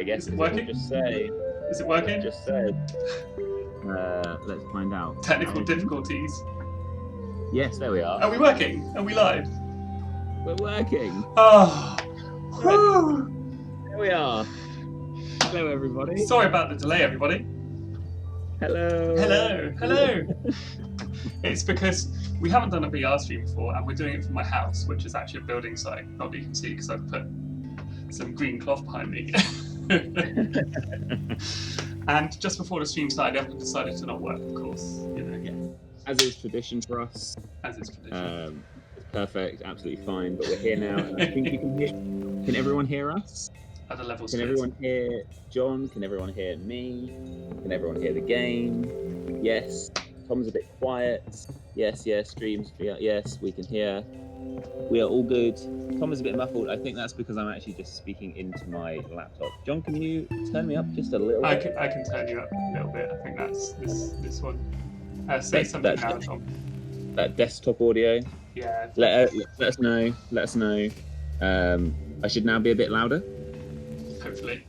I guess Is it working? Just say. Is it working? Just said. Let's find out. Technical difficulties. Yes, there we are. Are we working? Are we live? We're working. Oh, whew. There we are. Hello, everybody. Sorry about the delay, everybody. Hello. Hello. Hello. It's because we haven't done a VR stream before, and we're doing it from my house, which is actually a building site. Not that you can see because I've put some green cloth behind me. And just before the stream started, everyone decided to not work, of course. You know. Yeah. As is tradition for us. As is tradition. It's perfect, absolutely fine. But we're here now, and I think you can hear. Can everyone hear us? Other levels. Can everyone hear John? Can everyone hear me? Can everyone hear the game? Yes. Tom's a bit quiet. Yes. Streams. Yes, we can hear. We are all good. Tom is a bit muffled. I think that's because I'm actually just speaking into my laptop. John, can you turn me up just a little bit? I can turn you up a little bit. I think that's this one. Say something now, Tom. That desktop audio. Yeah. Let us know. Let us know. I should now be a bit louder. Hopefully.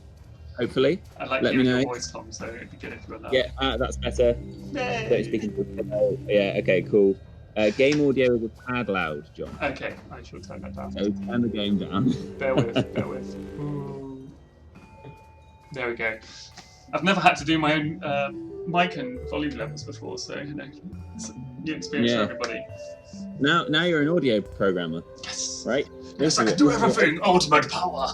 I'd like Let me know. Your voice, Tom, so it'd be good if you were loud. Yeah, that's better. Yay. So speaking to, yeah, okay, cool. Game audio is a tad loud, John. Okay, I shall turn that down. So turn the game down. Bear with. Ooh. There we go. I've never had to do my own mic and volume levels before, so you know, it's a new experience for everybody. Now you're an audio programmer. Yes. Right? Yes, I can do everything. Ultimate power.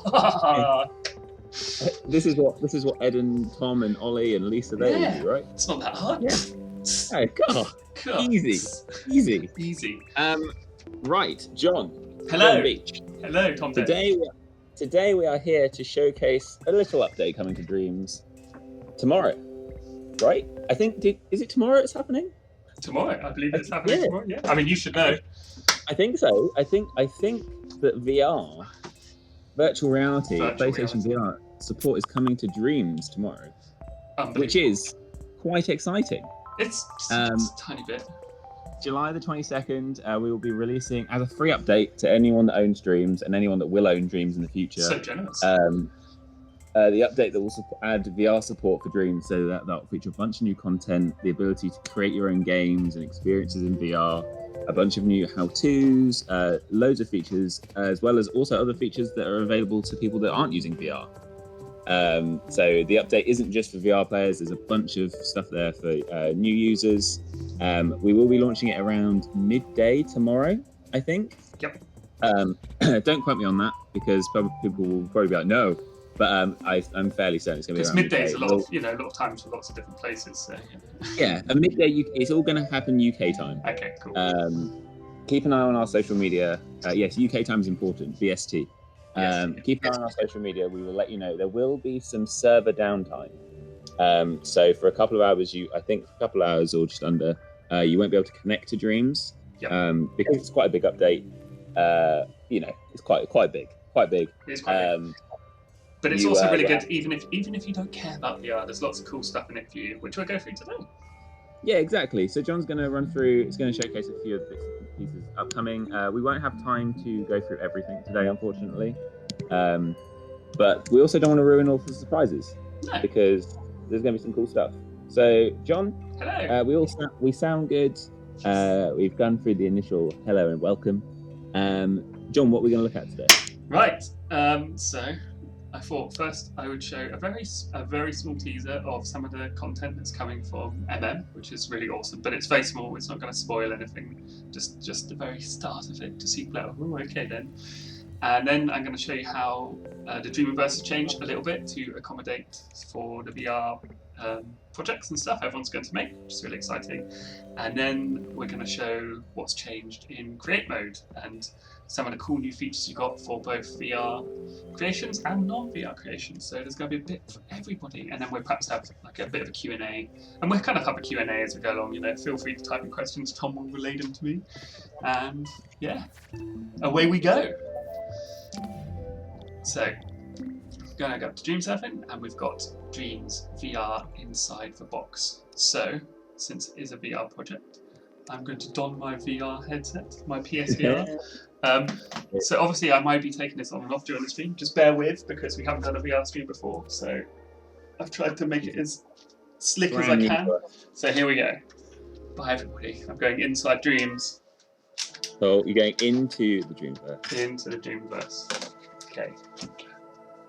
This is what Ed and Tom and Ollie and Lisa do, right? It's not that hard. Yeah. Oh God. Easy. Right, John. Hello. John Beach. Hello, Tom. Today we are here to showcase a little update coming to Dreams tomorrow. Right? I think is it tomorrow it's happening? Tomorrow, I believe it's happening tomorrow. Yeah. I mean, you should know. I think so. I think that VR, virtual reality, PlayStation VR support is coming to Dreams tomorrow, which is quite exciting. It's a tiny bit. July the 22nd, we will be releasing as a free update to anyone that owns Dreams and anyone that will own Dreams in the future. So generous. The update that will add VR support for Dreams, so that will feature a bunch of new content, the ability to create your own games and experiences in VR, a bunch of new how-tos, loads of features, as well as also other features that are available to people that aren't using VR. So the update isn't just for VR players, there's a bunch of stuff there for new users. We will be launching it around midday tomorrow, I think. Yep. Don't quote me on that, because people will probably be like, no. But I'm fairly certain it's going to be around midday. It's midday is a lot of times for lots of different places. So, yeah, a midday, it's all going to happen UK time. Okay, cool. Keep an eye on our social media. Yes, UK time is important, BST. Keep an eye on our social media. We will let you know. There will be some server downtime. So for a couple of hours, or just under, you won't be able to connect to Dreams. Yep. Because it's quite a big update. It's quite big. It is quite big. But it's also really good, even if you don't care about VR, there's lots of cool stuff in it for you, which we'll go through today. Yeah, exactly. So John's going to run through, it's going to showcase a few of the pieces upcoming. We won't have time to go through everything today, unfortunately. But we also don't want to ruin all the surprises, because there's going to be some cool stuff. So, John, hello. We sound good. We've gone through the initial hello and welcome. John, what are we going to look at today? Right. So I thought first I would show a very small teaser of some of the content that's coming from which is really awesome. But it's very small. It's not going to spoil anything. Just the very start of it to see people. Oh, okay then. And then I'm going to show you how the Dreamiverse has changed a little bit to accommodate for the VR projects and stuff everyone's going to make, which is really exciting. And then we're going to show what's changed in Create Mode and some of the cool new features you got for both VR creations and non-VR creations. So there's going to be a bit for everybody. And then we'll perhaps have like a bit of a Q&A. And we'll kind of have a Q&A as we go along. You know, feel free to type in questions. Tom will relay them to me. And yeah, away we go. So, going to go up to Dream Surfing, and we've got Dreams VR inside the box. So, since it is a VR project, I'm going to don my VR headset, my PSVR, So obviously I might be taking this on and off during the stream. Just bear with, because we haven't done a VR stream before. So I've tried to make it as slick as I can. So here we go. Bye everybody. I'm going inside dreams. So you're going into the Dreamverse. Into the Dreamverse. Okay.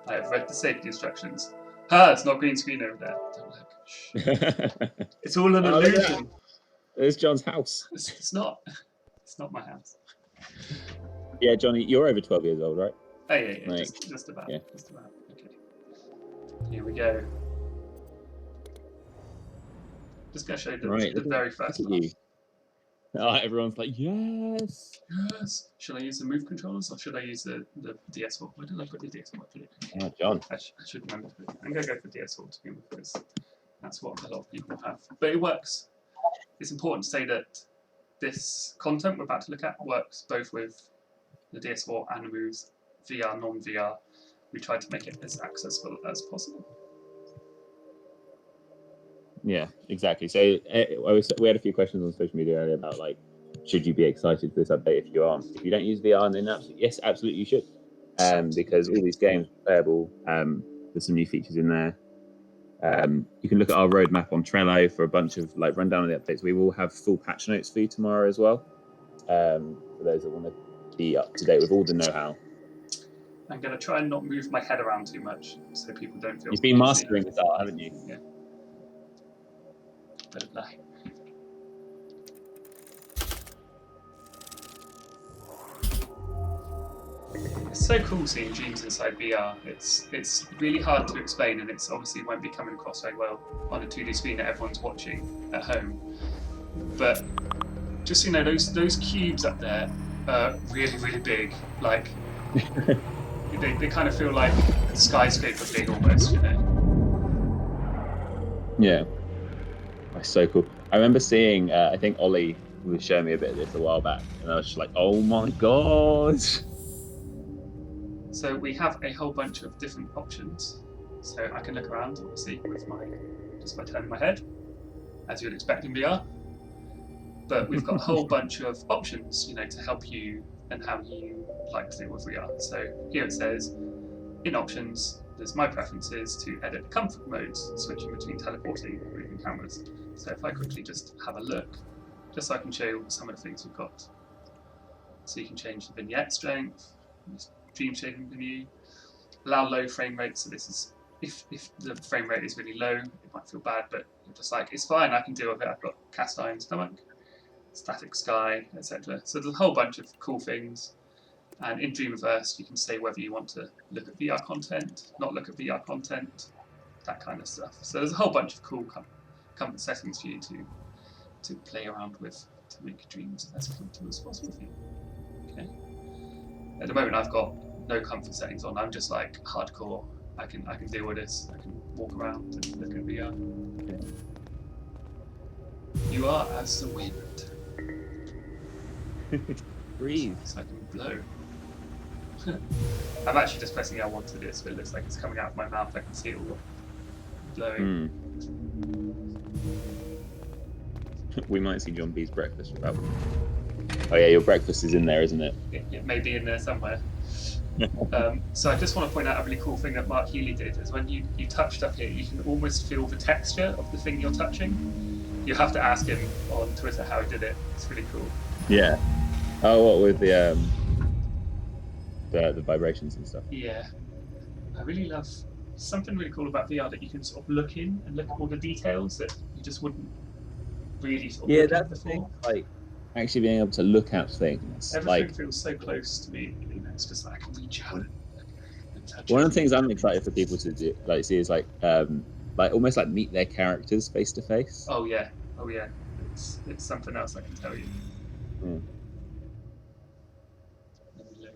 I have read the safety instructions. It's not green screen over there. Don't look. Shh. It's all an illusion. There's John's house. It's not. It's not my house. Yeah, Johnny, you're over 12 years old, right? Oh yeah. Like, just about. Yeah. Just about. Okay. Here we go. Just gonna show you the very first one. Everyone's like, yes. Yes. Should I use the move controllers, or should I use the DS4? Where did I put the DS4? Oh, John. I should remember. I'm gonna go for DS4 to begin with, because that's what a lot of people have. But it works. It's important to say that this content we're about to look at works both with the DS4 and the moves, VR, non-VR. We tried to make it as accessible as possible. Yeah, exactly. So we had a few questions on social media earlier about, like, should you be excited for this update if you aren't? If you don't use VR, then yes, absolutely you should. Because all these games are playable. There's some new features in there. You can look at our roadmap on Trello for a bunch of, like, rundown of the updates. We will have full patch notes for you tomorrow as well. For those that want to be up to date with all the know-how. I'm going to try and not move my head around too much so people don't feel... You've been mastering this art, haven't you? Yeah. Bit of lie. It's so cool seeing dreams inside VR. It's really hard to explain, and it's obviously won't be coming across very well on a 2D screen that everyone's watching at home. But just, you know, those cubes up there are really, really big. Like they kind of feel like a skyscraper big almost, you know. Yeah. That's so cool. I remember seeing, I think Ollie was showing me a bit of this a while back, and I was just like, oh my god. So we have a whole bunch of different options. So I can look around, obviously, with just by turning my head, as you'd expect in VR. But we've got a whole bunch of options, you know, to help you and how you like to deal with VR. So here it says, in options, there's my preferences to edit the comfort modes, switching between teleporting and moving cameras. So if I quickly just have a look, just so I can show you some of the things we've got. So you can change the vignette strength, dream shading menu, allow low frame rate. So this is, if the frame rate is really low, it might feel bad, but you're just like, it's fine, I can deal with it. I've got cast iron stomach, static sky, etc. So there's a whole bunch of cool things. And in Dreamverse, you can say whether you want to look at VR content, not look at VR content, that kind of stuff. So there's a whole bunch of cool comfort settings for you to play around with to make dreams as comfortable as possible for you. Okay. At the moment, I've got no comfort settings on. I'm just like hardcore. I can deal with this. I can walk around and look at VR. Okay. You are as the wind. Breathe. So I can blow. I'm actually just pressing L1 to this, but it looks like it's coming out of my mouth. I can see it all blowing. We might see John B's breakfast without. Oh yeah, your breakfast is in there, isn't it? It may be in there somewhere. So I just want to point out a really cool thing that Mark Healy did, is when you touched up here, you can almost feel the texture of the thing you're touching. You have to ask him on Twitter how he did it. It's really cool. Yeah. Oh, what with the vibrations and stuff? Yeah. I really love something really cool about VR, that you can sort of look in and look at all the details that you just wouldn't really sort of look at before. Thing, like actually being able to look at things. Everything feels so close to me. You know, it's just like I can reach out and touch one of the things I'm excited for people to do, like, see, is like almost like meet their characters face to face. Oh yeah. It's something else, I can tell you. Yeah.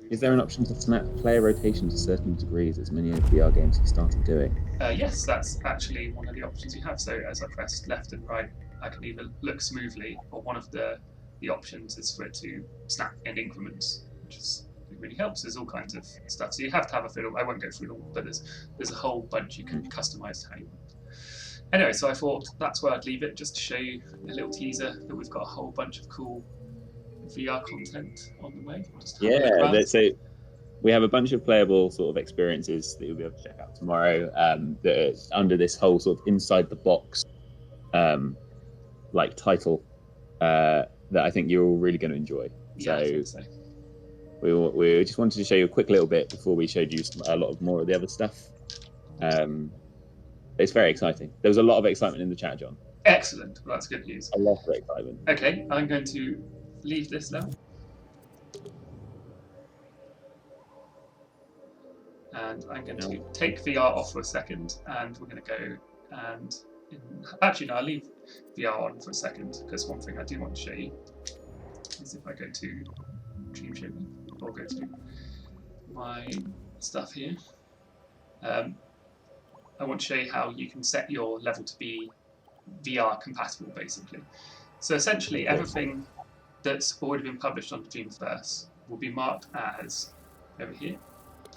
Is there an option to snap player rotation to certain degrees, as many of VR games have started doing? Yes, that's actually one of the options you have. So as I press left and right, I can either look smoothly, or one of the options is for it to snap in increments, which is, it really helps. There's all kinds of stuff. So you have to have a feel. I won't go through it all, but there's a whole bunch you can customize how you want. Anyway, so I thought that's where I'd leave it, just to show you a little teaser that we've got a whole bunch of cool VR content on the way. Just have a look Yeah, around. so we have a bunch of playable sort of experiences that you'll be able to check out tomorrow. That are under this whole sort of inside the box um, like title that I think you're all really going to enjoy. Yeah, I So think so. we just wanted to show you a quick little bit before we showed you a lot of more of the other stuff. It's very exciting. There was a lot of excitement in the chat, John. Excellent. Well, that's good news. A lot of excitement. Okay, I'm going to leave this now. And I'm going to take VR off for a second, and we're going to go and actually no, I'll leave VR on for a second, because one thing I do want to show you is if I go to Dream Show Me, or go to my stuff here, I want to show you how you can set your level to be VR compatible, basically. So essentially, everything that's already been published on the Dreamverse will be marked as, over here,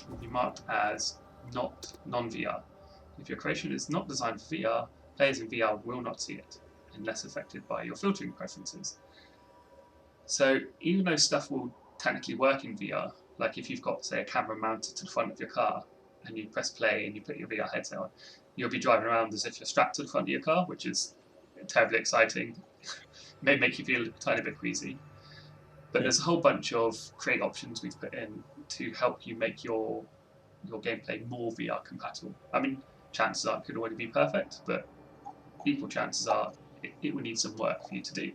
will be marked as not non-VR. If your creation is not designed for VR, players in VR will not see it, unless affected by your filtering preferences. So even though stuff will technically work in VR, like if you've got, say, a camera mounted to the front of your car, and you press play and you put your VR headset on, you'll be driving around as if you're strapped to the front of your car, which is terribly exciting. May make you feel a tiny bit queasy. But there's a whole bunch of create options we've put in to help you make your gameplay more VR compatible. I mean, chances are it could already be perfect, but equal chances are it will need some work for you to do.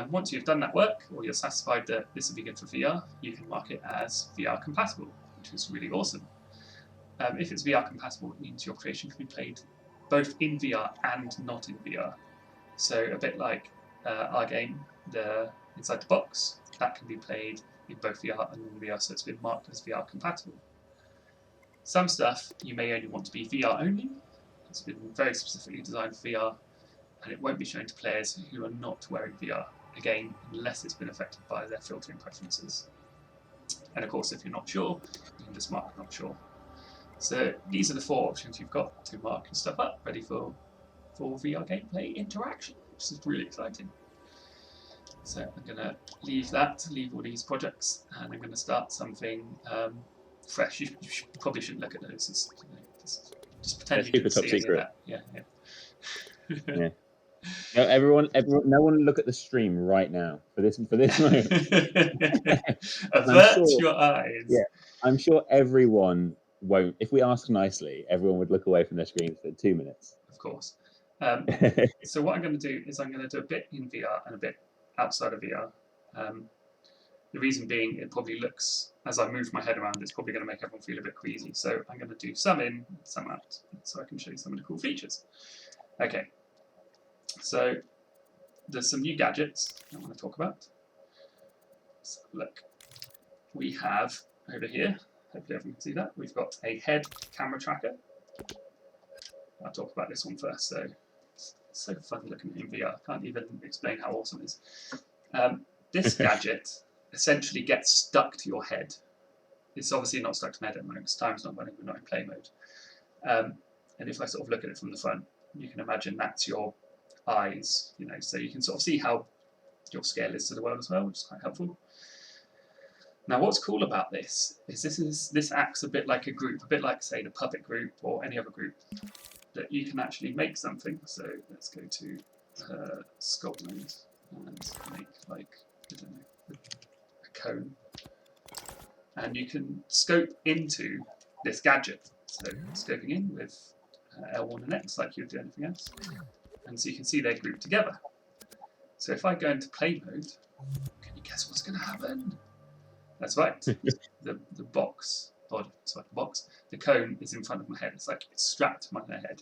Once you've done that work, or you're satisfied that this will be good for VR, you can mark it as VR compatible, which is really awesome. If it's VR compatible, it means your creation can be played both in VR and not in VR. So a bit like our game, the Inside the Box, that can be played in both VR and non-VR, so it's been marked as VR compatible. Some stuff you may only want to be VR only. It's been very specifically designed for VR, and it won't be shown to players who are not wearing VR, again, unless it's been affected by their filtering preferences. And of course, if you're not sure, you can just mark not sure. So these are the 4 options you've got to mark your stuff up, ready for VR gameplay interaction, which is really exciting. So I'm going to leave all these projects, and I'm going to start something fresh. You probably shouldn't look at those. Just pretend you didn't see any of that. Yeah. Yeah. No, everyone, no one look at the stream right now for this moment. Avert your eyes. Yeah, I'm sure everyone won't. If we ask nicely, everyone would look away from their screens for 2 minutes. Of course. So what I'm going to do is I'm going to do a bit in VR and a bit outside of VR. The reason being, it probably looks, as I move my head around, it's probably going to make everyone feel a bit queasy. So I'm going to do some in, some out, so I can show you some of the cool features. Okay. So there's some new gadgets I want to talk about. So look, we have over here, hopefully everyone can see that, we've got a head camera tracker. I'll talk about this one first. So it's so fun looking in VR. I can't even explain how awesome it is. This gadget essentially gets stuck to your head. It's obviously not stuck to my head at the moment because time's not running, we're not in play mode. And if I sort of look at it from the front, you can imagine that's your eyes, so you can sort of see how your scale is to the world as well, which is quite helpful. Now, what's cool about this is this acts a bit like a group, a bit like, say, the puppet group or any other group, that you can actually make something. So let's go to sculpt mode and make, like, I don't know, a cone. And you can scope into this gadget. So scoping in with L1 and X like you would do anything else. And so you can see they're grouped together. So if I go into play mode, can you guess what's going to happen? That's right. the box, the cone is in front of my head. It's like it's strapped to my head.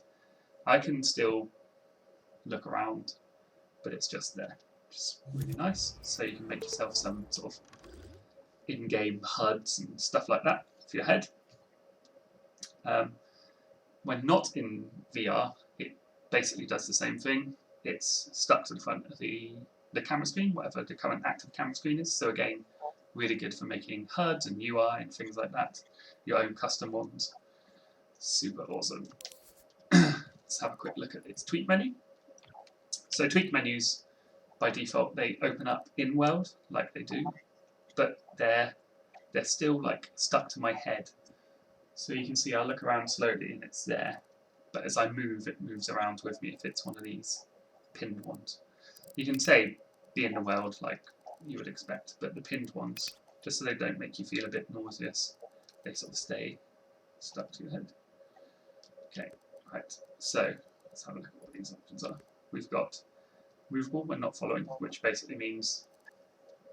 I can still look around, but it's just there. Just really nice. So you can make yourself some sort of in-game HUDs and stuff like that for your head. When not in VR, it basically does the same thing. It's stuck to the front of the camera screen, whatever the current active camera screen is. So again, really good for making HUDs and UI and things like that. Your own custom ones. Super awesome. Let's have a quick look at its tweak menu. So tweak menus by default they open up in world like they do, but they're still like stuck to my head. So you can see I look around slowly and it's there, but as I move, it moves around with me if it's one of these pinned ones. You can say be in the world like you would expect, but the pinned ones, just so they don't make you feel a bit nauseous, they sort of stay stuck to your head. Okay, right, so let's have a look at what these options are. We've got movable when not following, which basically means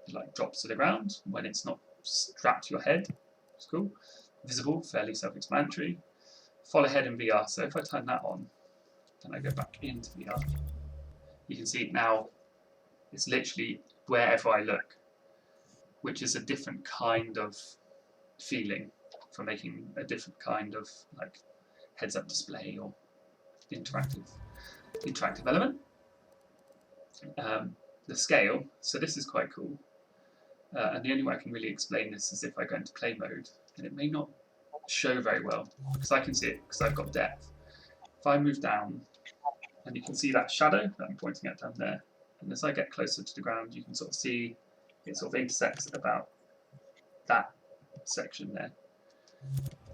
it like drops to the ground when it's not strapped to your head. It's cool. Visible, fairly self-explanatory. Follow head in VR. So if I turn that on, then I go back into VR. You can see now it's literally wherever I look, which is a different kind of feeling for making a different kind of like heads-up display or interactive element. The scale. So this is quite cool. And the only way I can really explain this is if I go into play mode, and it may not show very well because I can see it because I've got depth. If I move down, and you can see that shadow that I'm pointing at down there, and as I get closer to the ground, you can sort of see it sort of intersects at about that section there.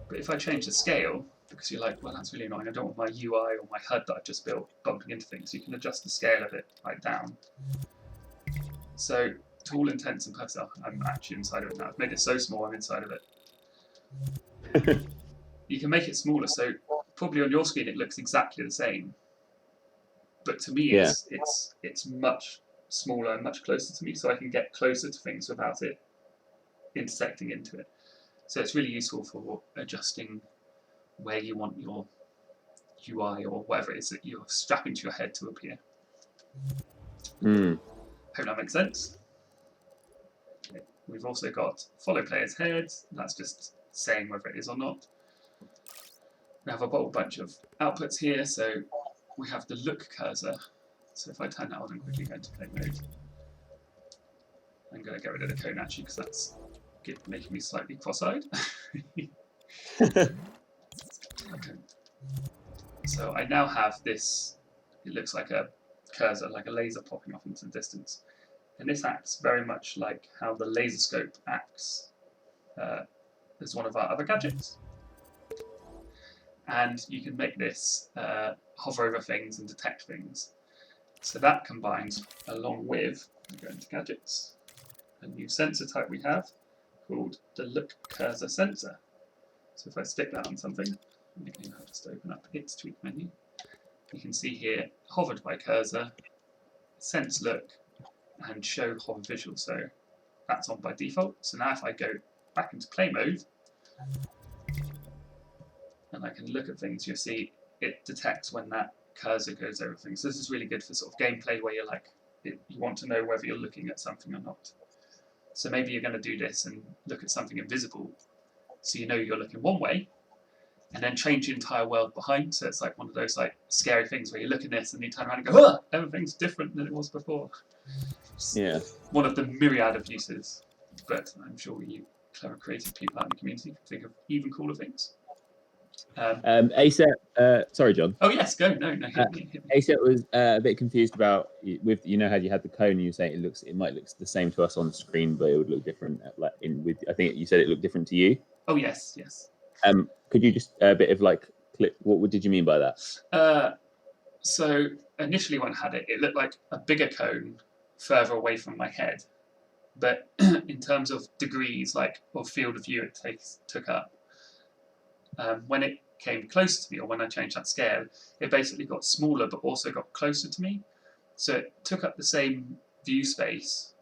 But if I change the scale, because you're like, well, that's really annoying, I don't want my UI or my HUD that I've just built bumping into things, you can adjust the scale of it right down. So to all intents and purposes, I'm actually inside of it now. I've made it so small, I'm inside of it. You can make it smaller, so probably on your screen it looks exactly the same. But to me, it's much smaller and much closer to me, so I can get closer to things without it intersecting into it. So it's really useful for adjusting where you want your UI or whatever it is that you're strapping to your head to appear. Hope that makes sense. Okay. We've also got follow player's head. That's just saying whether it is or not. We have a whole bunch of outputs here. So we have the look cursor. So if I turn that on and quickly go into play mode, I'm going to get rid of the cone actually because that's making me slightly cross-eyed. Okay. So I now have this, it looks like a cursor, like a laser popping off into the distance. And this acts very much like how the laser scope acts as one of our other gadgets. And you can make this hover over things and detect things. So that combines along with, go into gadgets, a new sensor type we have called the look cursor sensor. So if I stick that on something, I'll just open up its tweak menu. You can see here, hovered by cursor, sense look, and show hover visual. So that's on by default. So now if I go back into play mode, and I can look at things, you'll see it detects when that cursor goes over things. So this is really good for sort of gameplay where you're like, you want to know whether you're looking at something or not. So maybe you're going to do this and look at something invisible, so you know you're looking one way, and then change the entire world behind. So it's like one of those like scary things where you look at this and you turn around and go, oh, everything's different than it was before. Yeah. One of the myriad of uses, but I'm sure you clever creative people out in the community can think of even cooler things. ASET, sorry, John. Oh yes, go. No, hit me. ASET was a bit confused about with how you had the cone and you say it might look the same to us on the screen, but it would look different. I think you said it looked different to you. Oh yes. Could you just a bit of like clip? What did you mean by that? So initially when I had it, it looked like a bigger cone further away from my head, but in terms of degrees, like or field of view, it took up. When it came closer to me, or when I changed that scale, it basically got smaller but also got closer to me. So it took up the same view space,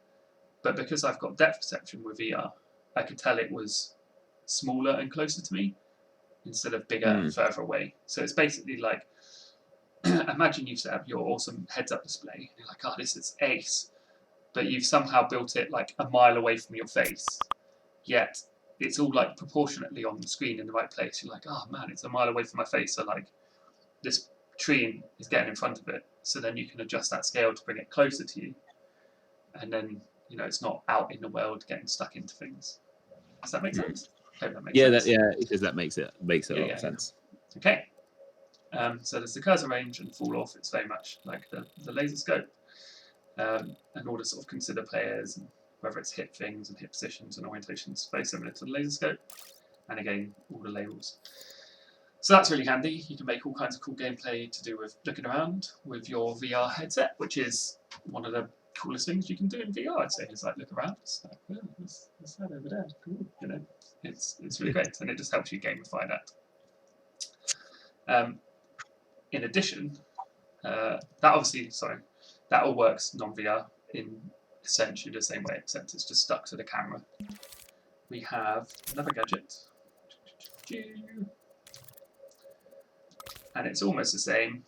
but because I've got depth perception with VR, I could tell it was smaller and closer to me instead of bigger and further away. So it's basically like, imagine you've set up your awesome heads-up display, and you're like, oh, this is ace, but you've somehow built it like a mile away from your face, yet it's all like proportionately on the screen in the right place. You're like, oh man, it's a mile away from my face, so like this tree is getting in front of it. So then you can adjust that scale to bring it closer to you, and then it's not out in the world getting stuck into things. Does that make sense? I hope that makes sense. It says that makes a lot of sense. Okay. So there's the cursor range and fall off. It's very much like the laser scope. in order to sort of consider players, and whether it's hit things and hit positions and orientations, very similar to the laser scope. And again, all the labels. So that's really handy. You can make all kinds of cool gameplay to do with looking around with your VR headset, which is one of the coolest things you can do in VR. I'd say is like look around. It's like, oh, there's that over there. Cool. You know, it's really great, and it just helps you gamify that. In addition, that all works non-VR in essentially the same way, except it's just stuck to the camera. We have another gadget. And it's almost the same,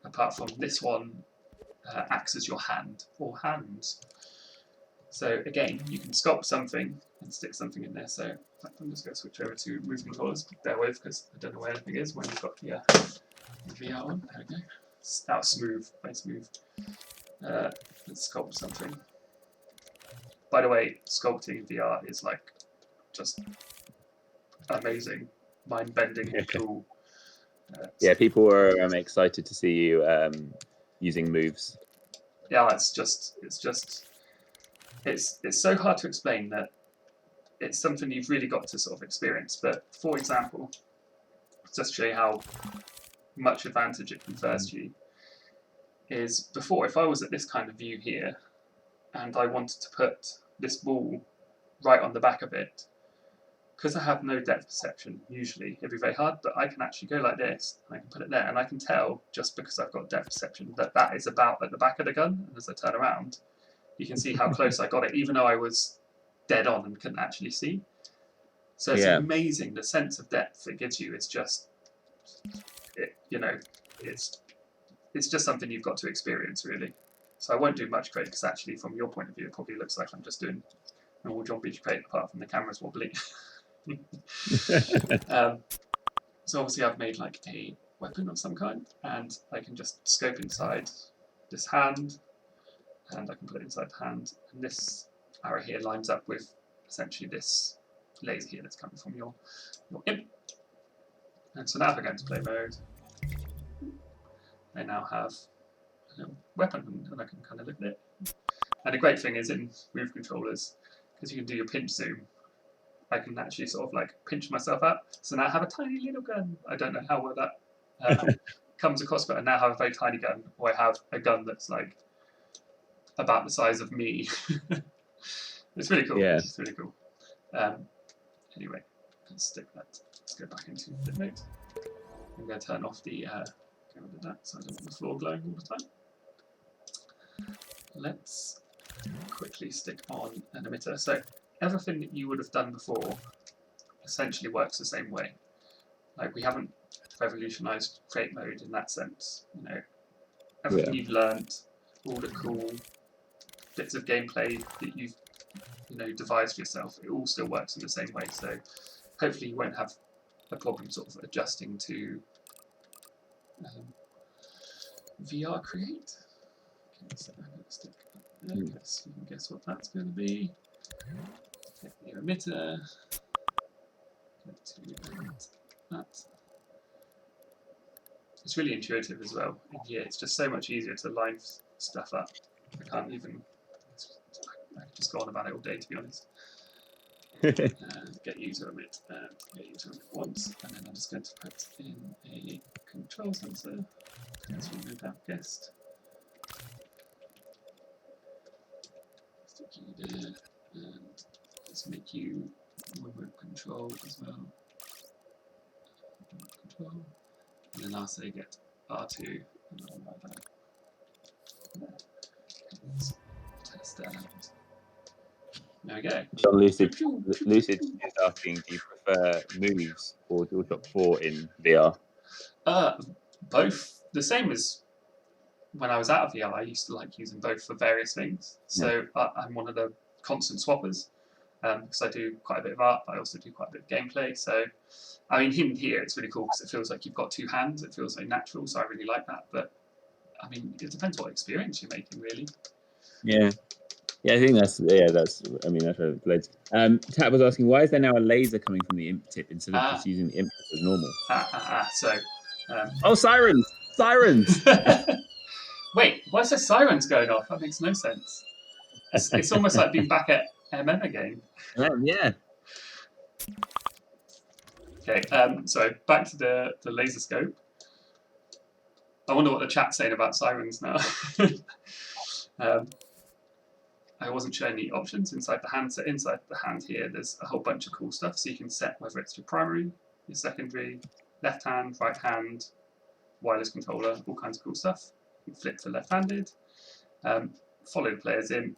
apart from this one acts as your hand or hands. So again, you can sculpt something and stick something in there. So in fact, I'm just going to switch over to moving controllers. Bear with, because I don't know where anything is when you've got the VR one. There we go. That was smooth, very smooth. Let's sculpt something. By the way, sculpting VR is like just amazing, mind-bending, cool. Yeah, people are excited to see you using moves. Yeah, it's so hard to explain that it's something you've really got to sort of experience. But for example, just to show you how much advantage it confers to you, is before, if I was at this kind of view here and I wanted to put this ball right on the back of it, because I have no depth perception, usually it'd be very hard, but I can actually go like this and I can put it there, and I can tell just because I've got depth perception that that is about at the back of the gun. And as I turn around, you can see how close I got it, even though I was dead on and couldn't actually see. So it's amazing. The sense of depth it gives you is just, it's just something you've got to experience, really. So I won't do much crate, because actually from your point of view it probably looks like I'm just doing normal John Beach crate, apart from the camera's wobbly. So obviously I've made like a weapon of some kind, and I can just scope inside this hand, and I can put it inside the hand, and this arrow here lines up with essentially this laser here that's coming from your imp. And so now if I go into play mode, I now have a little weapon, and I can kind of look at it. And the great thing is in Move controllers, because you can do your pinch zoom, I can actually sort of like pinch myself out. So now I have a tiny little gun. I don't know how well that comes across, but I now have a very tiny gun, or I have a gun that's like about the size of me. It's really cool. Yeah. It's really cool. Anyway, let's stick that. Let's go back into flip mode. I'm going to turn off the get rid of that, so I don't want the floor glowing all the time. Let's quickly stick on an emitter. So everything that you would have done before essentially works the same way. Like, we haven't revolutionized create mode in that sense. You know, everything you've learned, all the cool bits of gameplay that you've devised for yourself, it all still works in the same way. So hopefully you won't have a problem sort of adjusting to VR create. Okay, so I'm going to stick there. Guess you can guess what that's going to be. Take the emitter. Go to that. It's really intuitive as well. In here, it's just so much easier to line stuff up. I can't even. I could just go on about it all day, to be honest. Get you to emit, get you to emit once, and then I'm just going to put in a control sensor. Let's remove that guest. Stick you there, and let's make you remote control as well. Remote control, and then I'll say get R2, and I'll like that. Let's test that out. There we go. John Lucid is asking, do you prefer moves or DualShock 4 in VR? Both. The same as when I was out of VR, I used to like using both for various things. So I'm one of the constant swappers, because I do quite a bit of art, but I also do quite a bit of gameplay. So, I mean, even here, it's really cool because it feels like you've got two hands. It feels very natural, so I really like that. But, I mean, it depends what experience you're making, really. Yeah. Yeah, I think that's loads. Tat was asking, why is there now a laser coming from the imp tip instead of just using the imp tip as normal? So, oh, sirens! Sirens! Wait, why is there sirens going off? That makes no sense. It's almost like being back at MM again. Yeah. Okay, so back to the laser scope. I wonder what the chat's saying about sirens now. I wasn't showing the options inside the hand. So inside the hand here, there's a whole bunch of cool stuff. So you can set whether it's your primary, your secondary, left hand, right hand, wireless controller, all kinds of cool stuff. You can flip to left-handed, follow the players in,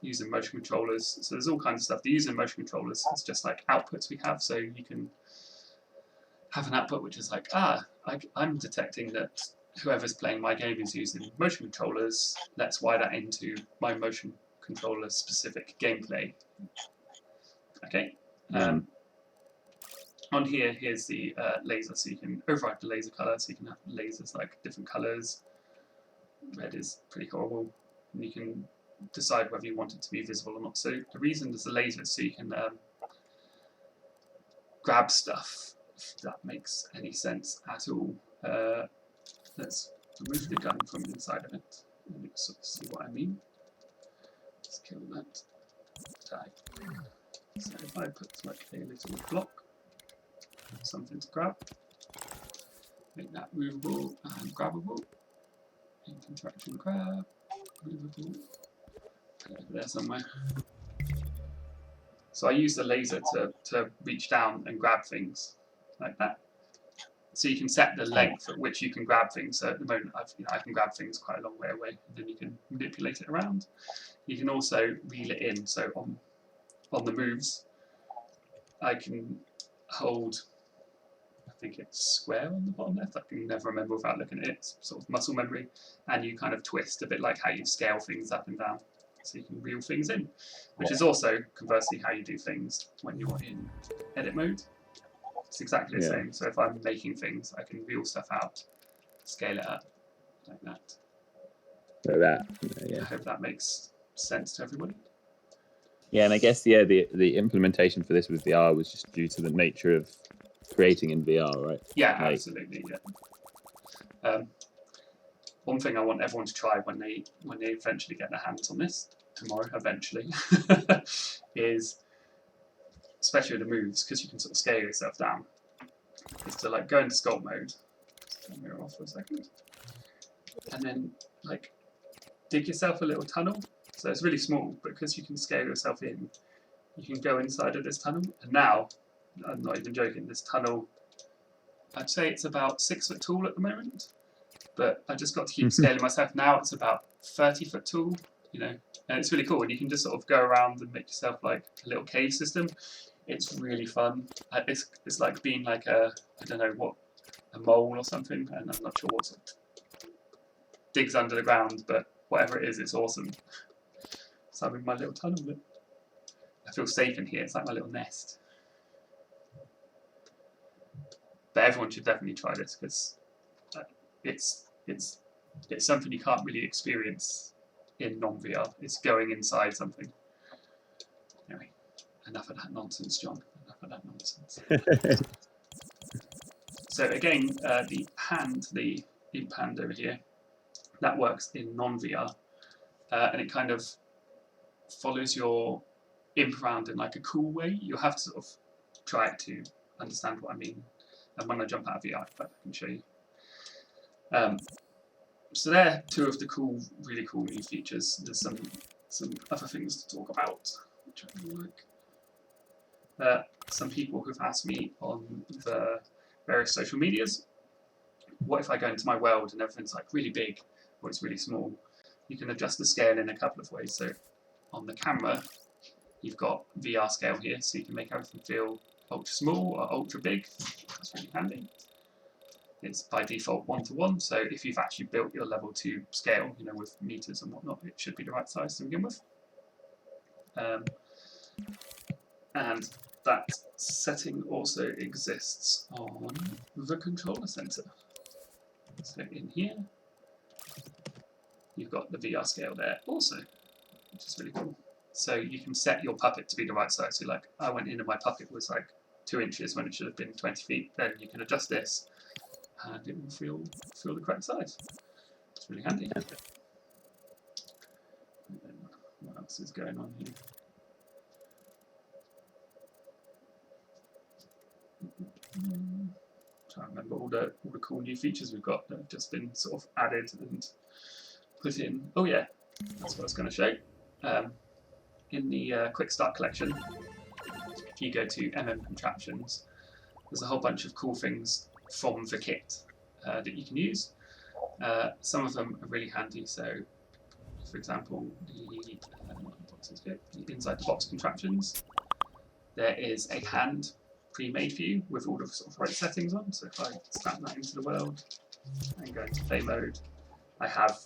using motion controllers. So there's all kinds of stuff. The user motion controllers is just like outputs we have. So you can have an output which is like, I'm detecting that whoever's playing my game is using motion controllers. Let's wire that into my motion controller specific gameplay. Okay. On here, here's the laser, so you can override the laser color, so you can have lasers like different colors. Red is pretty horrible, and you can decide whether you want it to be visible or not. So the reason there's a laser is so you can grab stuff, if that makes any sense at all. Let's remove the gun from inside of it. Let me sort of see what I mean. Let's kill that. Die. So if I put like a little block, something to grab, make that movable and grabbable. In contraption grab, movable. Put it over there somewhere. So I use the laser to reach down and grab things like that. So you can set the length at which you can grab things. So at the moment, I can grab things quite a long way away, and then you can manipulate it around. You can also reel it in. So on the moves, I can hold, I think it's square on the bottom left. I can never remember without looking at it. It's sort of muscle memory, and you kind of twist a bit like how you scale things up and down. So you can reel things in, which is also conversely how you do things when you're in edit mode. It's exactly the same. So if I'm making things, I can reel stuff out, scale it up like that. Like that. Yeah. I hope that makes sense to everybody. Yeah, and I guess the implementation for this with VR was just due to the nature of creating in VR, right? Yeah, absolutely. Yeah. One thing I want everyone to try when they eventually get their hands on this tomorrow, eventually, is, especially with the moves, because you can sort of scale yourself down, is to like go into sculpt mode. Just turn the mirror off for a second, and then like dig yourself a little tunnel. So it's really small, but because you can scale yourself in, you can go inside of this tunnel. And now, I'm not even joking, this tunnel, I'd say it's about 6 foot tall at the moment, but I just got to keep scaling myself. Now it's about 30 foot tall, you know, and it's really cool. And you can just sort of go around and make yourself like a little cave system. It's really fun. It's like being like I don't know what, a mole or something, and I'm not sure what it digs under the ground, but whatever it is, it's awesome. So I'm in my little tunnel. I feel safe in here. It's like my little nest. But everyone should definitely try this, because it's something you can't really experience in non-VR. It's going inside something. Anyway, enough of that nonsense, John. Enough of that nonsense. So again, the hand, the imp hand over here, that works in non-VR, and it kind of follows your imp around in like a cool way. You'll have to sort of try it to understand what I mean. And when I jump out of VR, I can show you. So they're two of the cool, really cool new features. There's some other things to talk about, which I really like. Some people have asked me on the various social medias, what if I go into my world and everything's like really big or it's really small? You can adjust the scale in a couple of ways. So on the camera, you've got VR scale here, so you can make everything feel ultra small or ultra big. That's really handy. It's by default 1:1, so if you've actually built your level to scale, you know, with meters and whatnot, it should be the right size to begin with. And that setting also exists on the controller center. So in here, you've got the VR scale there also, which is really cool. So you can set your puppet to be the right size. So like, I went in and my puppet was like 2 inches when it should have been 20 feet. Then you can adjust this, and it will feel the correct size. It's It's really handy. And then what else is going on here? Trying to remember all the cool new features we've got that have just been sort of added and put in. Oh yeah, that's what I was going to show. In the Quick Start collection, if you go to Contraptions, there's a whole bunch of cool things from the kit that you can use. Some of them are really handy. So, for example, the inside the box contraptions, there is a hand pre-made for you with all the sort of right settings on. So if I snap that into the world and go into play mode, I have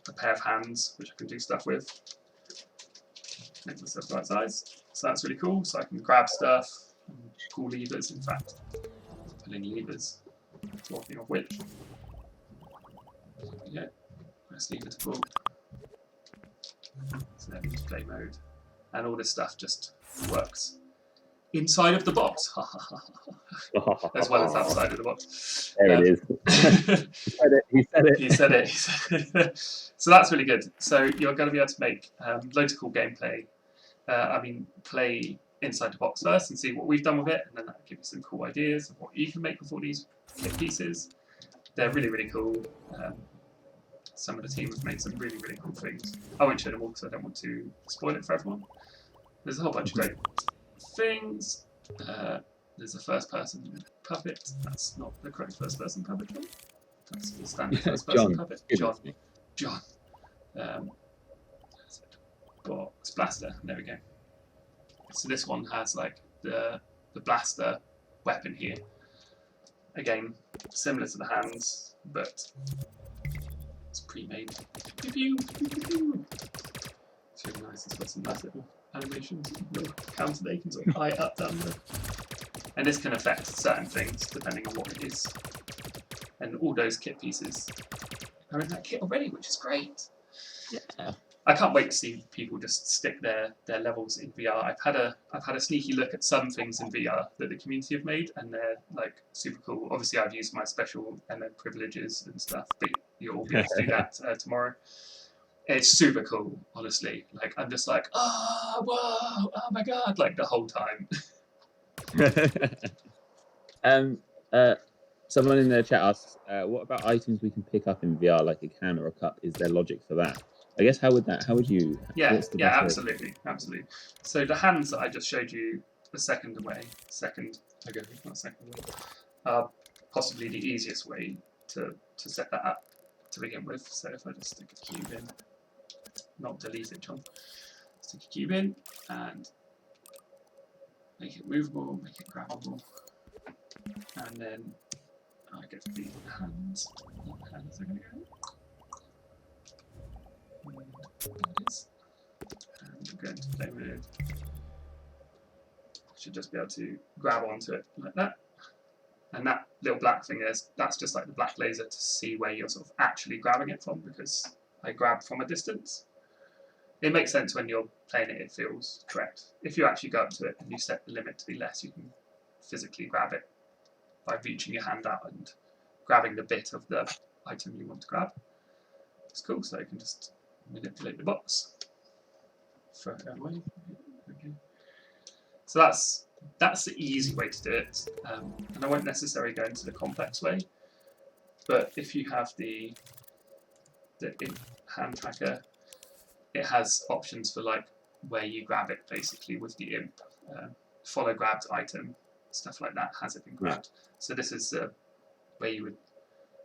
a pair of hands which I can do stuff with. Make myself the right size. So that's really cool. So I can grab stuff and pull levers. In fact, pulling levers. Talking of which, yeah, press lever to pull. So then into play mode, and all this stuff just works inside of the box, as well as outside of the box. There it is. He said it. He said it. So that's really good. So you're going to be able to make loads of cool gameplay. Play inside the box first and see what we've done with it, and then that'll give you some cool ideas of what you can make with all these kit pieces. They're really, really cool. Some of the team have made some really, really cool things. I won't show them all because I don't want to spoil it for everyone. There's a whole bunch of great things. There's a first-person puppet. That's not the correct first-person puppet. That's the standard first-person puppet. John. Box blaster. There we go. So this one has like the blaster weapon here. Again, similar to the hands, but it's pre-made. It's really nice. It's got some nice little animations, little counter that you can sort of eye up, down there. And this can affect certain things depending on what it is. And all those kit pieces are in that kit already, which is great. Yeah. I can't wait to see people just stick their levels in VR. I've had a sneaky look at some things in VR that the community have made, and they're like super cool. Obviously, I've used my special privileges and stuff, but you'll all be able to do that tomorrow. It's super cool, honestly. Like I'm just like, oh, whoa, oh my god, like the whole time. Someone in the chat asks, what about items we can pick up in VR, like a can or a cup? Is there logic for that? I guess how would you? Yeah, absolutely. So the hands that I just showed you a second ago, are possibly the easiest way to set that up to begin with. So if I just stick a cube in, not delete it, John. Stick a cube in and make it movable, make it grabbable, and then I get the hands. What hands are going to go? There it is. And we're going to play with. Should just be able to grab onto it like that. And that little black thing that's just like the black laser to see where you're sort of actually grabbing it from, because I grab from a distance. It makes sense when you're playing it, it feels correct. If you actually go up to it and you set the limit to be less, you can physically grab it by reaching your hand out and grabbing the bit of the item you want to grab. It's cool, so you can just manipulate the box, throw it away. Okay. So that's the easy way to do it, and I won't necessarily go into the complex way. But if you have the hand tracker, it has options for like where you grab it, basically with the imp, follow grabbed item, stuff like that. Has it been grabbed? So this is where you would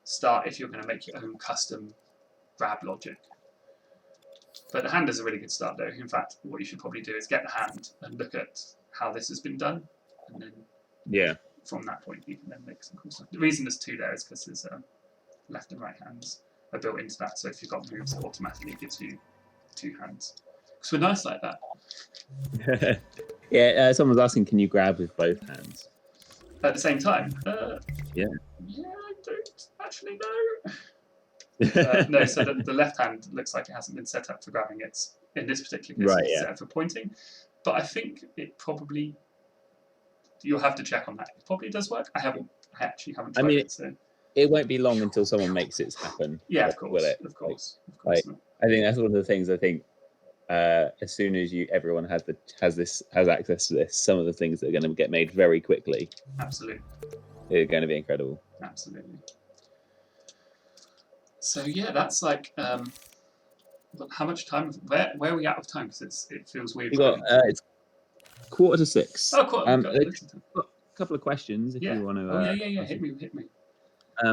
start if you're going to make your own custom grab logic. But the hand is a really good start though. In fact, what you should probably do is get the hand and look at how this has been done, and then from that point you can then make some cool stuff. The reason there's two there is because there's left and right hands are built into that, so if you've got moves, it automatically gives you two hands. Because we're nice like that. Yeah, someone's asking, can you grab with both hands? At the same time? Yeah, I don't actually know. No, so the left hand looks like it hasn't been set up for grabbing. It's in this particular case it's set up for pointing. But I think it probably, you'll have to check on that. It probably does work. I actually haven't tried it. So it won't be long until someone makes it happen. Yeah, of will course, it? of course, of Like, course not. I think that's one of the things. I think as soon as everyone has access to this, some of the things that are going to get made very quickly Absolutely, are going to be incredible. absolutely. So yeah, that's like how much time? Where are we out of time? Because it feels weird. We got it's 5:45. Oh, cool. We've got Got a couple of questions if you want to. Oh yeah. Hit me.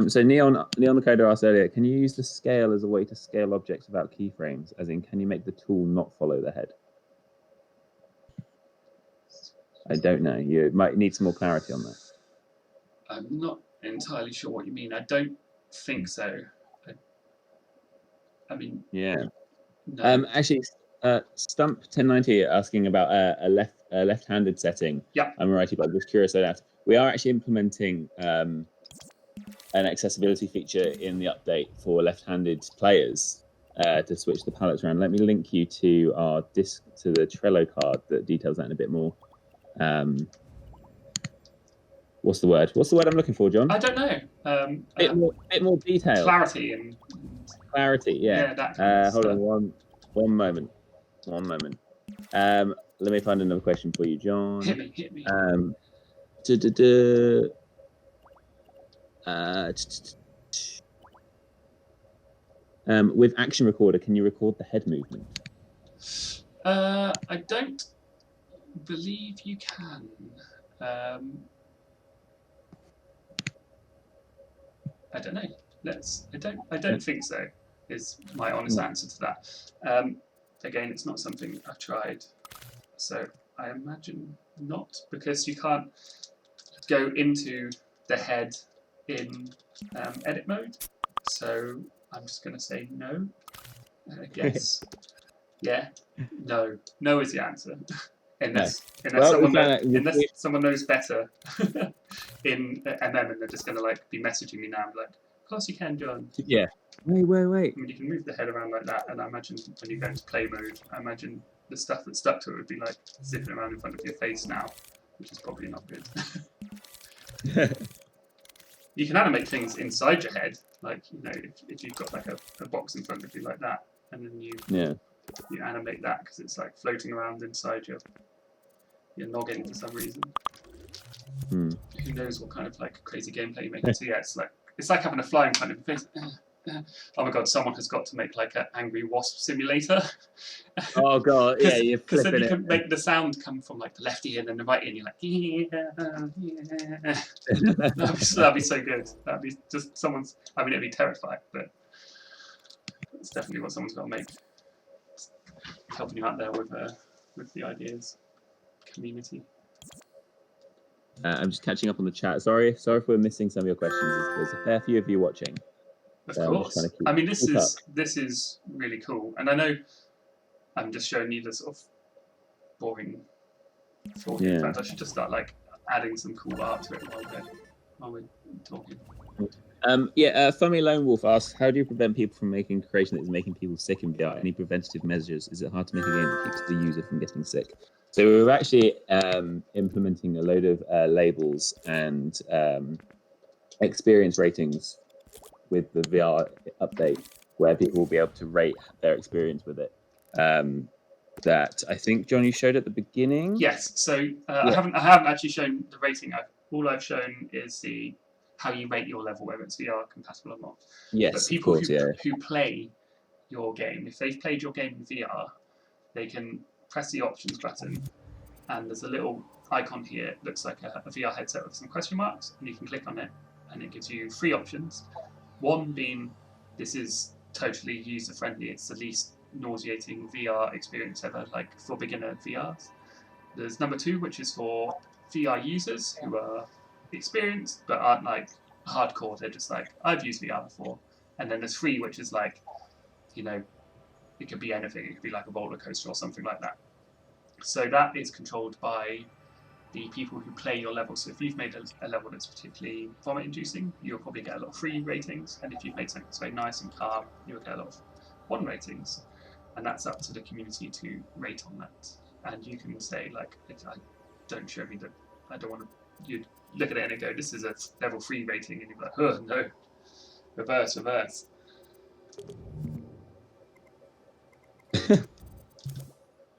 So Neon the Coder asked earlier, can you use the scale as a way to scale objects without keyframes? As in, can you make the tool not follow the head? I don't know. You might need some more clarity on that. I'm not entirely sure what you mean. I don't think so. I mean, yeah. no. Actually, Stump 1090 asking about a left-handed setting. Yeah. I'm writing, but I'm just curious about that. We are actually implementing an accessibility feature in the update for left-handed players to switch the palettes around. Let me link you to the Trello card that details that in a bit more. What's the word? What's the word I'm looking for, John? I don't know. Bit more detail. Clarity and clarity. Yeah. that kind of hold stuff. on one moment. Let me find another question for you, John. Hit me. With Action Recorder, can you record the head movement? I don't believe you can. I don't know. I don't think so. Is my honest answer to that. Again, it's not something I've tried, so I imagine not, because you can't go into the head in edit mode. So I'm just going to say no. Yes. Yeah. No. No is the answer. Unless someone knows better in MM, and they're just going to like be messaging me now, like, of course you can, John. Yeah. Wait. I mean, you can move the head around like that, and I imagine when you go into play mode, I imagine the stuff that's stuck to it would be like zipping around in front of your face now, which is probably not good. You can animate things inside your head, like, you know, if you've got like a box in front of you like that, and then you animate that because it's like floating around inside your noggin for some reason. Who knows what kind of like crazy gameplay you make it. So yeah, it's like having a fly in front of your face. Oh my god, someone has got to make like an angry wasp simulator. Oh god, yeah, you're because then you flipping can make the sound come from like the left ear and then the right ear, and you're like, that'd be so good. That'd be just someone's. I mean, it'd be terrifying, but it's definitely what someone's got to make. Helping you out there with the ideas community. I'm just catching up on the chat. Sorry if we're missing some of your questions. There's a fair few of you watching. Of course. I mean, this is really cool, and I know I'm just showing you the sort of boring thought. In fact, I should just start like adding some cool art to it while we're talking. Fummy Lone Wolf asks, how do you prevent people from making creation that is making people sick in VR? Any preventative measures? Is it hard to make a game that keeps the user from getting sick? So we're actually implementing a load of labels and experience ratings with the VR update, where people will be able to rate their experience with it. That I think, John, you showed at the beginning. Yes. So I haven't actually shown the rating. All I've shown is how you rate your level, whether it's VR compatible or not. Yes, but people of course, who play your game, if they've played your game in VR, they can press the options button, and there's a little icon here. It looks like a VR headset with some question marks, and you can click on it, and it gives you 3 options. One being, this is totally user-friendly. It's the least nauseating VR experience ever, like for beginner VRs. There's number 2, which is for VR users who are experienced but aren't like hardcore. They're just like, I've used VR before. And then there's 3, which is like, you know, it could be anything. It could be like a roller coaster or something like that. So that is controlled by the people who play your level. So if you've made a level that's particularly vomit-inducing, you'll probably get a lot of 3 ratings. And if you've made something that's very nice and calm, you'll get a lot of 1 ratings. And that's up to the community to rate on that. And you can say, like, don't show me that, I don't want to, you look at it and go, this is a level 3 rating, and you're like, oh no, Reverse, reverse.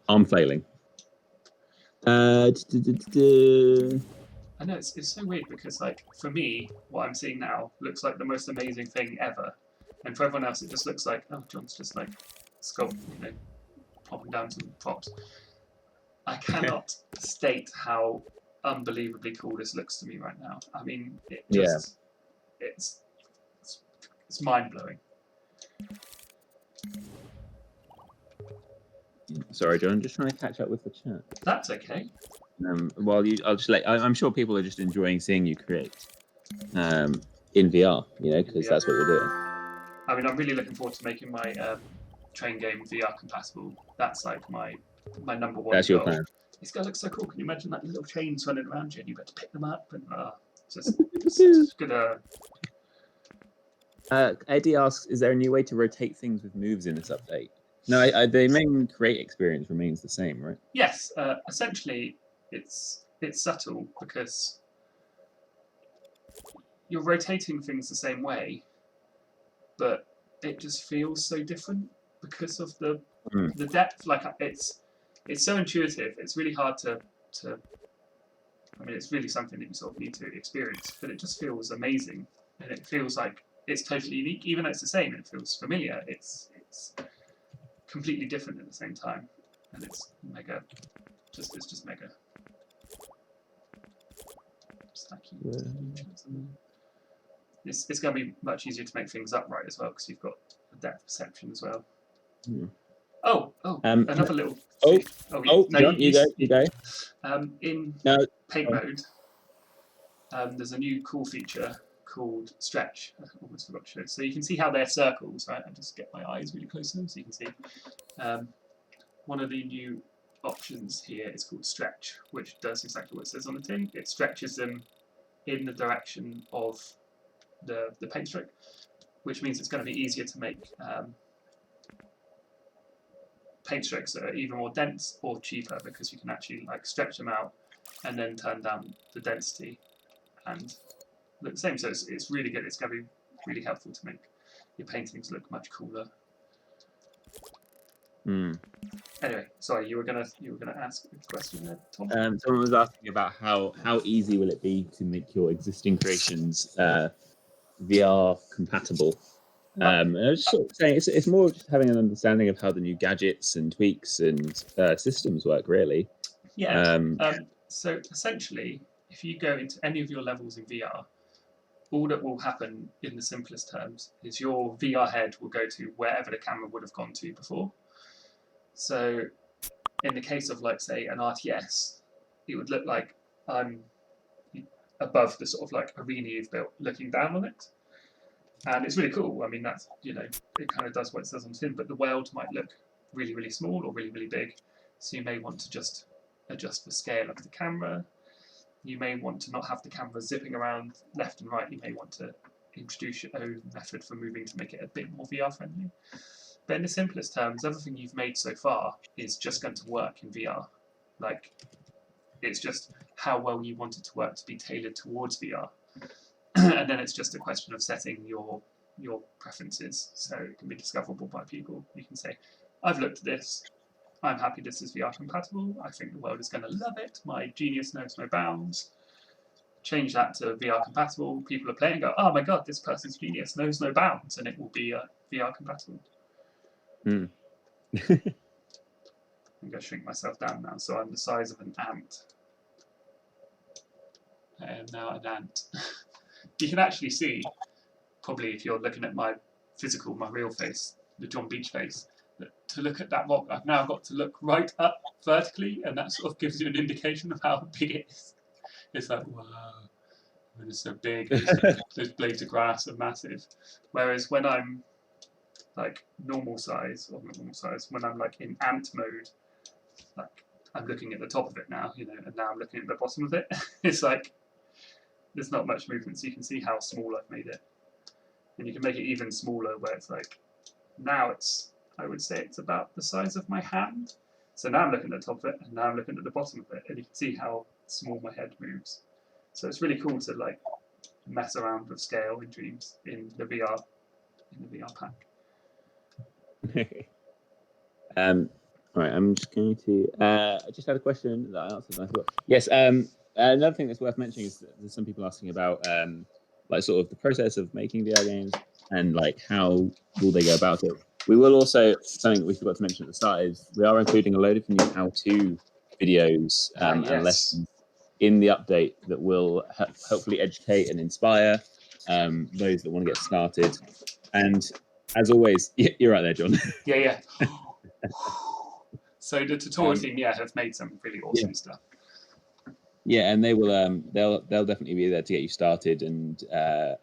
I'm failing. I know it's so weird because like for me, what I'm seeing now looks like the most amazing thing ever, and for everyone else, it just looks like, oh, John's just like popping down some props. I cannot state how unbelievably cool this looks to me right now. I mean, it's mind blowing. Sorry, John. I'm just trying to catch up with the chat. That's okay. I'll just I'm sure people are just enjoying seeing you create in VR, because that's what we're doing. I mean, I'm really looking forward to making my train game VR compatible. That's like my number one. That's goal. Your plan. It's gonna look so cool. Can you imagine that little chains running around you and you got to pick them up and just good. Eddie asks, is there a new way to rotate things with moves in this update? No, the main create experience remains the same, right? Yes, essentially it's subtle because you're rotating things the same way, but it just feels so different because of the depth. Like it's so intuitive. It's really hard to. I mean, it's really something that you sort of need to experience, but it just feels amazing, and it feels like it's totally unique. Even though it's the same, and it feels familiar. It's completely different at the same time, and it's mega. It's just mega. It's going to be much easier to make things upright as well because you've got a depth perception as well. Hmm. Another little. John, you go. In paint mode, there's a new cool feature called stretch. I almost forgot to show. So you can see how they're circles, right? I just get my eyes really close to them so you can see. One of the new options here is called stretch, which does exactly what it says on the tin. It stretches them in the direction of the paint stroke, which means it's going to be easier to make paint strokes that are either more dense or cheaper because you can actually like stretch them out and then turn down the density and look the same. So it's really good. It's going to be really helpful to make your paintings look much cooler. Anyway, sorry, you were gonna ask a question there, Tom. Someone was asking about how easy will it be to make your existing creations VR compatible. And I was just sort of saying it's more just having an understanding of how the new gadgets and tweaks and systems work, really. Yeah. So essentially, if you go into any of your levels in VR, all that will happen in the simplest terms is your VR head will go to wherever the camera would have gone to before. So in the case of like say an RTS, it would look like I'm above the sort of like arena you've built, looking down on it. And it's really cool. I mean, that's, it kind of does what it says on the tin, but the world might look really, really small or really, really big. So you may want to just adjust the scale of the camera. You may want to not have the camera zipping around left and right. You may want to introduce your own method for moving to make it a bit more VR friendly. But in the simplest terms, everything you've made so far is just going to work in VR. Like, it's just how well you want it to work to be tailored towards VR. And then it's just a question of setting your preferences so it can be discoverable by people. You can say, I've looked at this, I'm happy this is VR compatible, I think the world is going to love it, my genius knows no bounds. Change that to VR compatible, people are playing and go, oh my god, this person's genius knows no bounds, and it will be VR compatible. I'm going to shrink myself down now, so I'm the size of an ant. I am now an ant. You can actually see, probably if you're looking at my real face, the John Beach face, that to look at that rock, I've now got to look right up vertically, and that sort of gives you an indication of how big it is. It's like, wow, it's so big, those blades of grass are massive. Whereas when I'm like normal size, or not normal size, when I'm like in ant mode, like I'm looking at the top of it now, and now I'm looking at the bottom of it. It's like, there's not much movement, so you can see how small I've made it. And you can make it even smaller where it's like, now I would say it's about the size of my hand. So now I'm looking at the top of it, and now I'm looking at the bottom of it, and you can see how small my head moves. So it's really cool to like mess around with scale in Dreams in the VR pack. All right, I'm just going to. I just had a question that I answered. And I thought, yes. Another thing that's worth mentioning is that there's some people asking about like sort of the process of making VR games and like how will they go about it. We will also, something that we forgot to mention at the start is we are including a load of new how-to videos and Yes. lessons in the update that will hopefully educate and inspire those that want to get started. And as always, you're right there, John. Yeah. So the tutorial team, have made some really awesome stuff. Yeah, and they will. They'll definitely be there to get you started and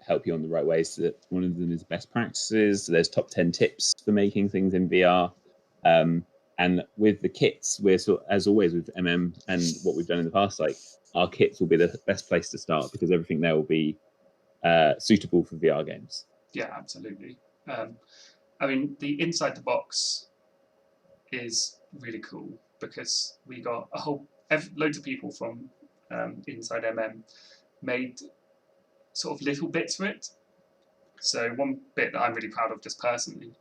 help you on the right way. So that one of them is best practices. So there's top 10 tips for making things in VR. And with the kits, we're as always with MM and what we've done in the past, like our kits will be the best place to start because everything there will be suitable for VR games. Yeah, absolutely. I mean, the inside the box is really cool because we got loads of people from inside MM made sort of little bits for it. So one bit that I'm really proud of just personally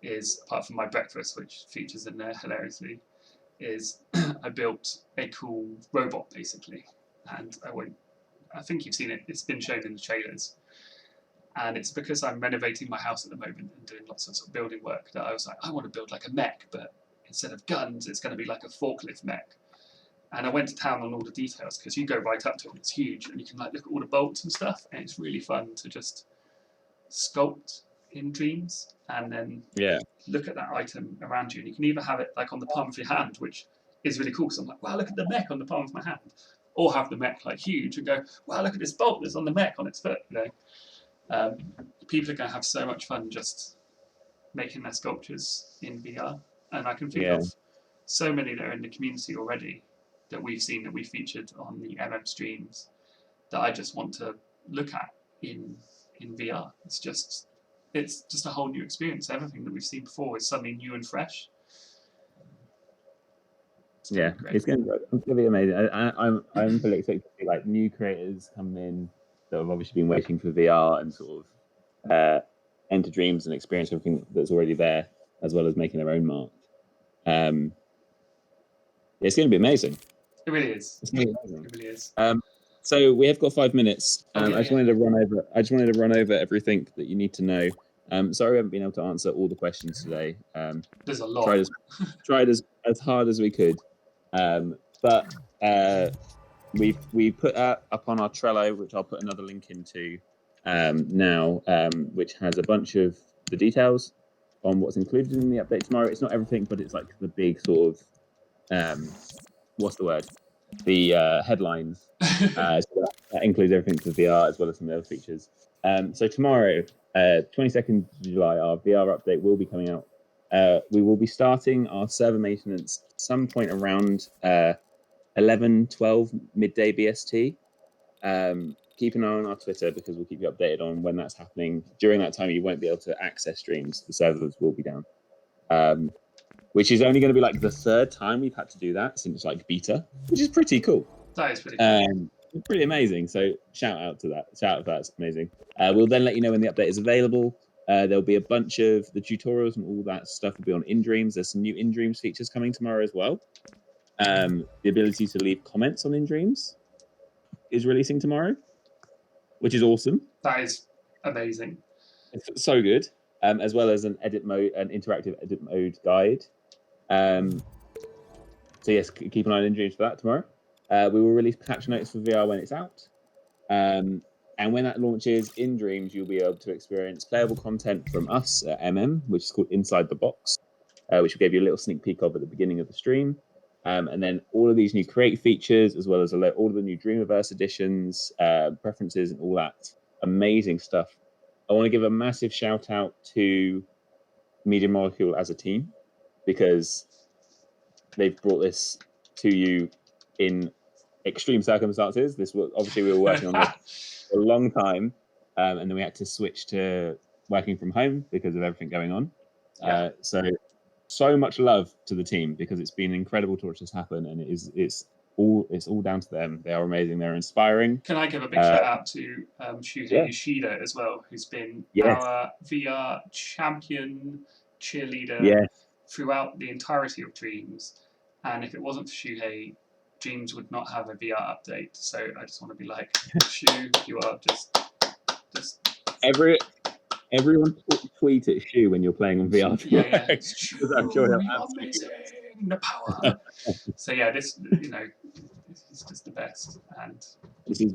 is, apart from my breakfast, which features in there hilariously, is I built a cool robot basically, and I think you've seen it. It's been shown in the trailers, and it's because I'm renovating my house at the moment and doing lots of, sort of building work that I was like, I want to build like a mech, but instead of guns, it's going to be like a forklift mech. And I went to town on all the details because you go right up to it, it's huge, and you can like look at all the bolts and stuff, and it's really fun to just sculpt in Dreams and then look at that item around you. And you can either have it like on the palm of your hand, which is really cool. So I'm like, wow, look at the mech on the palm of my hand. Or have the mech like huge and go, wow, look at this bolt that's on the mech on its foot. People are going to have so much fun just making their sculptures in VR. And I can think of so many that are in the community already that we've seen, that we featured on the MM streams, that I just want to look at in VR. It's just a whole new experience. Everything that we've seen before is suddenly new and fresh. It's going to be amazing. I'm really excited to see like new creators come in that have obviously been waiting for VR and sort of enter Dreams and experience everything that's already there, as well as making their own mark. It's going to be amazing. It really is. It's going to be amazing. It really is. So we have got 5 minutes. I just wanted to run over everything that you need to know. Sorry we haven't been able to answer all the questions today. There's a lot. Tried as hard as we could. But we put up on our Trello, which I'll put another link into now, which has a bunch of the details on what's included in the update tomorrow. It's not everything, but it's like the big sort of what's the word? The headlines. So that includes everything for VR as well as some other features. So tomorrow, 22nd of July, our VR update will be coming out. We will be starting our server maintenance some point around 11, 12 midday BST. Keep an eye on our Twitter because we'll keep you updated on when that's happening. During that time, you won't be able to access streams. The servers will be down. Which is only going to be like the third time we've had to do that since like beta, which is pretty cool. That is pretty cool. Pretty amazing. So shout out to that. Shout out, that's amazing. We'll then let you know when the update is available. There'll be a bunch of the tutorials and all that stuff will be on InDreams. There's some new InDreams features coming tomorrow as well. The ability to leave comments on InDreams is releasing tomorrow, which is awesome. That is amazing. It's so good. As well as an interactive edit mode guide. So yes, keep an eye on InDreams for that tomorrow. We will release patch notes for VR when it's out. And when that launches in Dreams, you'll be able to experience playable content from us at MM, which is called Inside the Box, which we gave you a little sneak peek of at the beginning of the stream. And then all of these new create features, as well as all of the new Dreamiverse editions, preferences, and all that amazing stuff. I want to give a massive shout out to Media Molecule as a team because they've brought this to you in extreme circumstances. This was obviously we were working on this for a long time, and then we had to switch to working from home because of everything going on. So much love to the team because it's been incredible to watch this happen, and it's it's all down to them. They are amazing. They're inspiring. Can I give a big shout out to Shuhei Yeah. Yoshida as well, who's been Yes. our VR champion cheerleader Yes. throughout the entirety of Dreams. And if it wasn't for Shuhei, Dreams would not have a VR update. So I just want to be like, Shu, you are just Everyone tweet at Shu when you're playing on VR. yeah. Shu, I'm sure he'll you are absolutely amazing. The power. So yeah, this he's just the best. And this is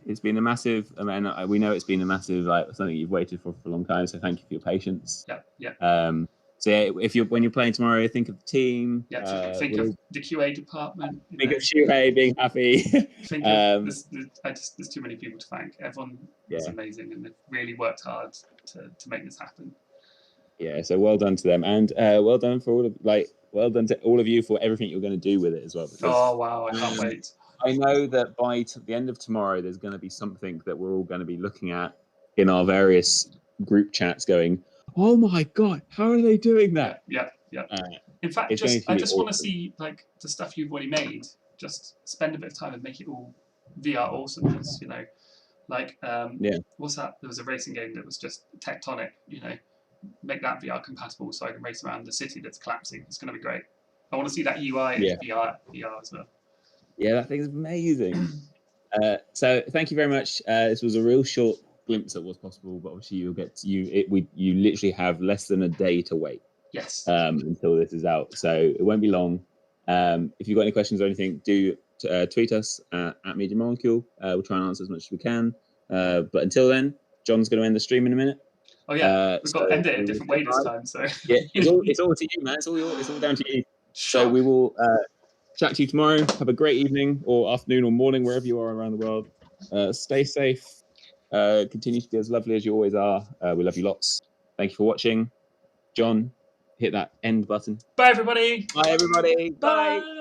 it's been a massive, and we know it's been a massive something you've waited for a long time. So thank you for your patience. Yeah. So yeah, when you're playing tomorrow, think of the team. Yeah, think of the QA department. Think of Shuhei being happy. Think of there's too many people to thank. Everyone is amazing, and they've really worked hard to make this happen. Yeah, so well done to them, and well done to all of you for everything you're going to do with it as well. Oh wow, I can't wait. I know that by the end of tomorrow, there's going to be something that we're all going to be looking at in our various group chats going, oh my God, how are they doing that? Yeah. In fact, I just want to see like the stuff you've already made. Just spend a bit of time and make it all VR awesomeness, what's that? There was a racing game that was just tectonic, make that VR compatible so I can race around the city that's collapsing. It's going to be great. I want to see that UI in VR as well. Yeah, that thing's amazing. So thank you very much. This was a real short glimpse at what's possible, but obviously you literally have less than a day to wait. Yes. Until this is out, so it won't be long. If you've got any questions or anything, do tweet us at Media Molecule. We'll try and answer as much as we can. But until then, John's going to end the stream in a minute. Oh yeah, we've got to end it a different way this time. So yeah, it's all to you, man. It's all down to you. So we will chat to you tomorrow. Have a great evening or afternoon or morning wherever you are around the world. Stay safe. Continue to be as lovely as you always are. We love you lots. Thank you for watching. John, hit that end button. Bye everybody. Bye everybody. Bye.